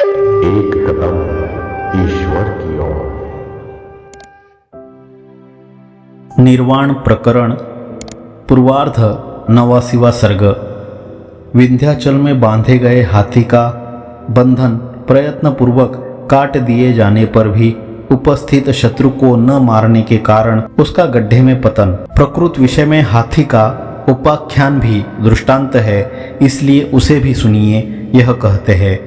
एक कदम ईश्वर की ओर। निर्वाण प्रकरण पूर्वार्ध 89वां सर्ग। विंध्याचल में बांधे गए हाथी का बंधन प्रयत्नपूर्वक काट दिए जाने पर भी उपस्थित शत्रु को न मारने के कारण उसका गड्ढे में पतन। प्रकृत विषय में हाथी का उपाख्यान भी दृष्टांत है, इसलिए उसे भी सुनिए। यह कहते हैं,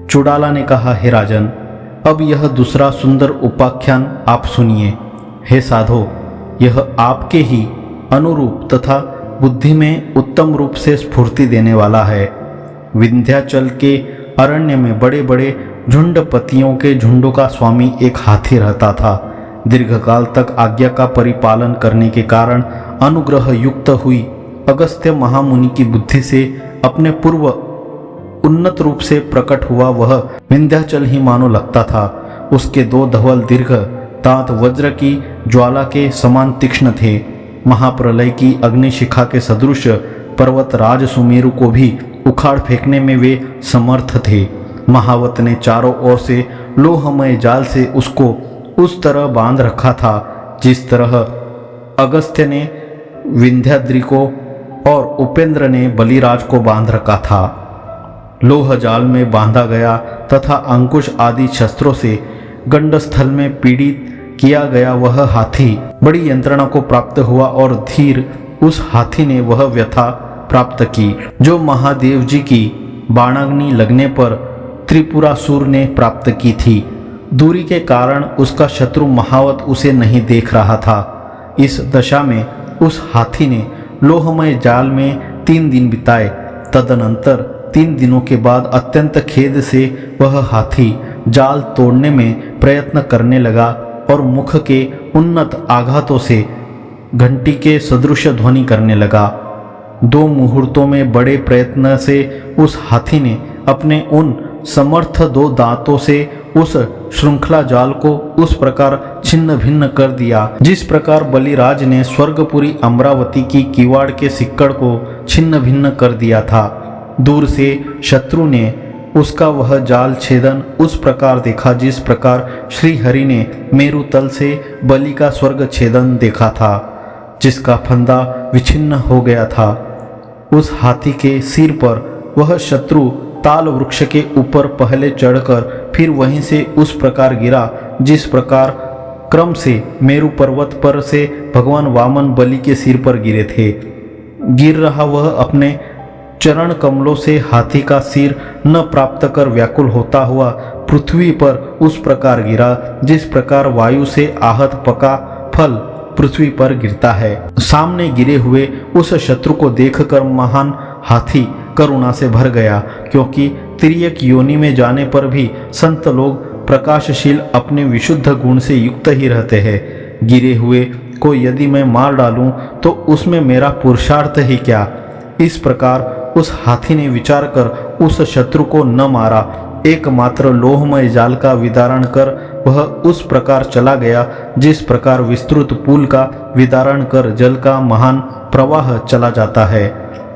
चुड़ाला ने कहा, हे राजन, अब यह दूसरा सुंदर उपाख्यान आप सुनिए। हे साधो, यह आपके ही अनुरूप तथा बुद्धि में उत्तम रूप से स्फूर्ति देने वाला है। विंध्याचल के अरण्य में बड़े बड़े झुंडपतियों के झुंडों का स्वामी एक हाथी रहता था। दीर्घकाल तक आज्ञा का परिपालन करने के कारण अनुग्रह युक्त हुई अगस्त्य महामुनि की बुद्धि से अपने पूर्व उन्नत रूप से प्रकट हुआ वह विंध्याचल ही मानो लगता था। उसके दो धवल दीर्घ दांत वज्र की ज्वाला के समान तीक्ष्ण थे। महाप्रलय की अग्निशिखा के सदृश पर्वत राज सुमेरु को भी उखाड़ फेंकने में वे समर्थ थे। महावत ने चारों ओर से लोहमय जाल से उसको उस तरह बांध रखा था जिस तरह अगस्त्य ने विंध्याद्रि को और उपेंद्र ने बलिराज को बांध रखा था। लोह जाल में बांधा गया तथा अंकुश आदि शस्त्रों से गंडस्थल में पीड़ित किया गया वह हाथी बड़ी यंत्रणा को प्राप्त हुआ और धीर उस हाथी ने वह व्यथा प्राप्त की जो महादेव जी की बाणाग्नि लगने पर त्रिपुरासुर ने प्राप्त की थी। दूरी के कारण उसका शत्रु महावत उसे नहीं देख रहा था। इस दशा में उस हाथी ने लोहमय जाल में 3 दिन बिताए। तदनंतर 3 दिनों के बाद अत्यंत खेद से वह हाथी जाल तोड़ने में प्रयत्न करने लगा और मुख के उन्नत आघातों से घंटी के सदृश ध्वनि करने लगा। 2 मुहूर्तों में बड़े प्रयत्न से उस हाथी ने अपने उन समर्थ 2 दांतों से उस श्रृंखला जाल को उस प्रकार छिन्न भिन्न कर दिया जिस प्रकार बलिराज ने स्वर्गपुरी अमरावती की किवाड़ के सिक्कड़ को छिन्न भिन्न कर दिया था। दूर से शत्रु ने उसका वह जाल छेदन उस प्रकार देखा जिस प्रकार श्री हरि ने मेरु तल से बलि का स्वर्ग छेदन देखा था, जिसका फंदा विछिन्न हो गया था। उस हाथी के सिर पर वह शत्रु ताल वृक्ष के ऊपर पहले चढ़कर फिर वहीं से उस प्रकार गिरा जिस प्रकार क्रम से मेरु पर्वत पर से भगवान वामन बलि के सिर पर गिरे थे। गिर रहा वह अपने चरण कमलों से हाथी का सिर न प्राप्त कर व्याकुल होता हुआ पृथ्वी पर उस प्रकार गिरा जिस प्रकार वायु से आहत पका फल पृथ्वी पर गिरता है। सामने गिरे हुए उस शत्रु को देखकर महान हाथी करुणा से भर गया, क्योंकि तिर्यक योनि में जाने पर भी संत लोग प्रकाशशील अपने विशुद्ध गुण से युक्त ही रहते हैं। गिरे हुए को यदि मैं मार डालूं तो उसमें मेरा पुरुषार्थ ही क्या। इस प्रकार उस हाथी ने विचार कर उस शत्रु को न मारा, एकमात्र लोहमय जाल का विदारण कर वह उस प्रकार चला गया जिस प्रकार विस्तृत पुल का विदारण कर जल का महान प्रवाह चला जाता है।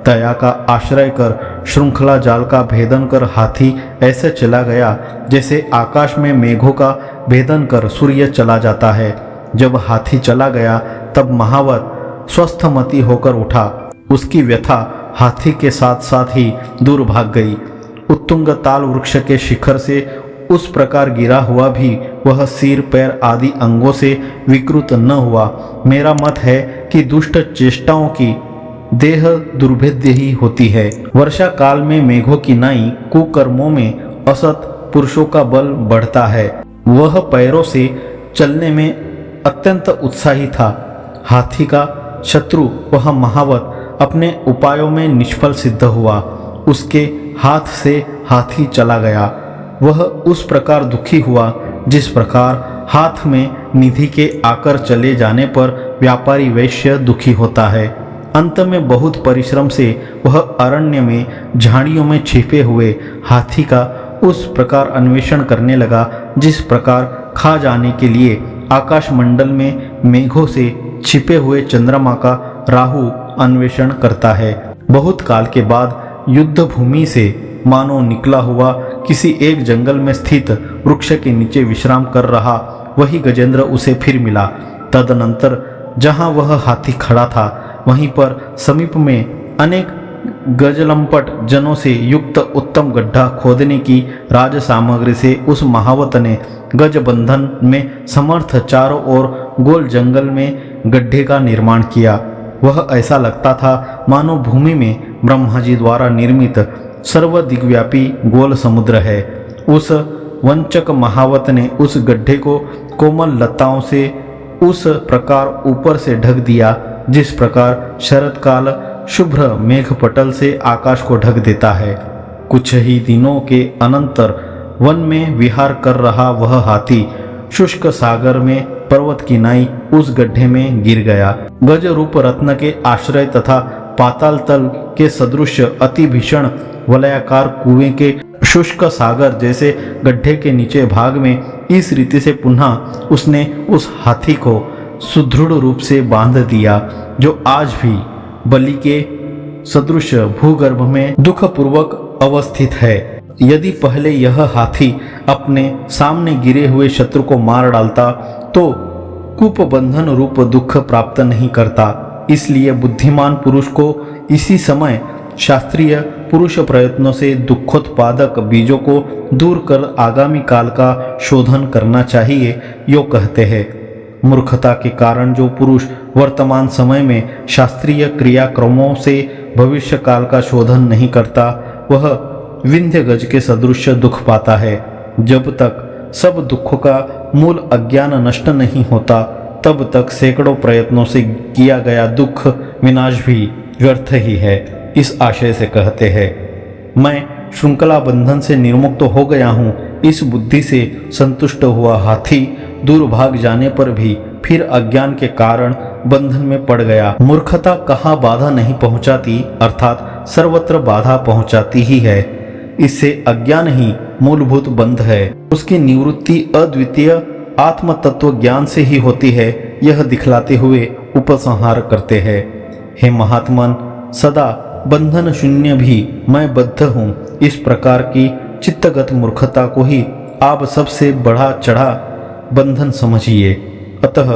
दया का आश्रय कर श्रृंखला जाल का भेदन कर हाथी ऐसे चला गया जैसे आकाश में मेघों का भेदन कर सूर्य चला जाता है। जब हाथी चला गया तब महावत स्वस्थमती होकर उठा। उसकी व्यथा हाथी के साथ साथ ही दूर भाग गई। उत्तुंग ताल वृक्ष के शिखर से उस प्रकार गिरा हुआ भी वह सिर पैर आदि अंगों से विकृत न हुआ। मेरा मत है कि दुष्ट चेष्टाओं की देह दुर्भेद्य ही होती है। वर्षा काल में मेघों की नाई कुकर्मों में असत पुरुषों का बल बढ़ता है। वह पैरों से चलने में अत्यंत उत्साही था। हाथी का शत्रु वह महावत अपने उपायों में निष्फल सिद्ध हुआ। उसके हाथ से हाथी चला गया। वह उस प्रकार दुखी हुआ जिस प्रकार हाथ में निधि के आकर चले जाने पर व्यापारी वैश्य दुखी होता है। अंत में बहुत परिश्रम से वह अरण्य में झाड़ियों में छिपे हुए हाथी का उस प्रकार अन्वेषण करने लगा जिस प्रकार खा जाने के लिए आकाश मंडल में मेघों से छिपे हुए चंद्रमा का राहु अन्वेषण करता है। बहुत काल के बाद युद्ध भूमि से मानो निकला हुआ किसी एक जंगल में स्थित वृक्ष के नीचे विश्राम कर रहा वही गजेंद्र उसे फिर मिला। तदनंतर जहां वह हाथी खड़ा था वहीं पर समीप में अनेक गजलंपट जनों से युक्त उत्तम गड्ढा खोदने की राज सामग्री से उस महावत ने गजबंधन में समर्थ चारों ओर गोल जंगल में गड्ढे का निर्माण किया। वह ऐसा लगता था मानो भूमि में ब्रह्मा जी द्वारा निर्मित सर्वदिग्व्यापी गोल समुद्र है। उस वंचक महावत ने उस गड्ढे को कोमल लताओं से उस प्रकार ऊपर से ढक दिया जिस प्रकार शरतकाल शुभ्र मेघपटल से आकाश को ढक देता है। कुछ ही दिनों के अनंतर वन में विहार कर रहा वह हाथी शुष्क सागर में पर्वत की नाई उस गड्ढे में गिर गया। गज रूप रत्न के आश्रय तथा पाताल तल के सदृश अति भीषण वलयाकार कुएं के शुष्क सागर जैसे गड्ढे के नीचे भाग में इस रीति से पुनः उसने उस हाथी को सुदृढ़ रूप से बांध दिया जो आज भी बलि के सदृश भूगर्भ में दुखपूर्वक अवस्थित है। यदि पहले यह हाथी अपने सामने गिरे हुए शत्रु को मार डालता तो कूपबंधन रूप दुख प्राप्त नहीं करता। इसलिए बुद्धिमान पुरुष को इसी समय शास्त्रीय पुरुष प्रयत्नों से दुखोत्पादक बीजों को दूर कर आगामी काल का शोधन करना चाहिए। यो कहते हैं, मूर्खता के कारण जो पुरुष वर्तमान समय में शास्त्रीय क्रियाक्रमों से भविष्य काल का शोधन नहीं करता वह विंध्य गज के सदृश दुख पाता है। जब तक सब दुखों का मूल अज्ञान नष्ट नहीं होता तब तक सैकड़ों प्रयत्नों से किया गया दुख विनाश भी व्यर्थ ही है। इस आशय से कहते हैं, मैं श्रृंखला बंधन से निर्मुक्त हो गया हूँ। इस बुद्धि से संतुष्ट हुआ हाथी दूर भाग जाने पर भी फिर अज्ञान के कारण बंधन में पड़ गया। मूर्खता कहाँ बाधा नहीं पहुँचाती, अर्थात सर्वत्र बाधा पहुँचाती ही है। इससे अज्ञान ही मूलभूत बंध है। उसकी निवृत्ति अद्वितीय आत्म तत्व ज्ञान से ही होती है, यह दिखलाते हुए उपसंहार करते हैं। हे महात्मन, सदा बंधन शून्य भी मैं बद्ध हूँ, इस प्रकार की चित्तगत मूर्खता को ही आप सबसे बढ़ा चढ़ा बंधन समझिए। अतः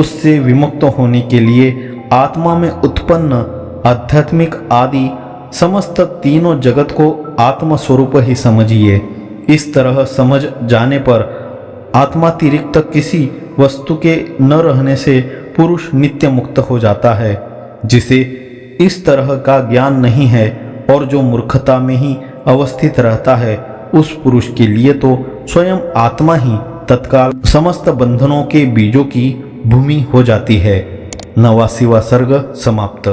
उससे विमुक्त होने के लिए आत्मा में उत्पन्न आध्यात्मिक आदि समस्त तीनों जगत को आत्म स्वरूप ही समझिए। इस तरह समझ जाने पर आत्मातिरिक्त किसी वस्तु के न रहने से पुरुष नित्य मुक्त हो जाता है। जिसे इस तरह का ज्ञान नहीं है और जो मूर्खता में ही अवस्थित रहता है, उस पुरुष के लिए तो स्वयं आत्मा ही तत्काल समस्त बंधनों के बीजों की भूमि हो जाती है। 89वां सर्ग समाप्त।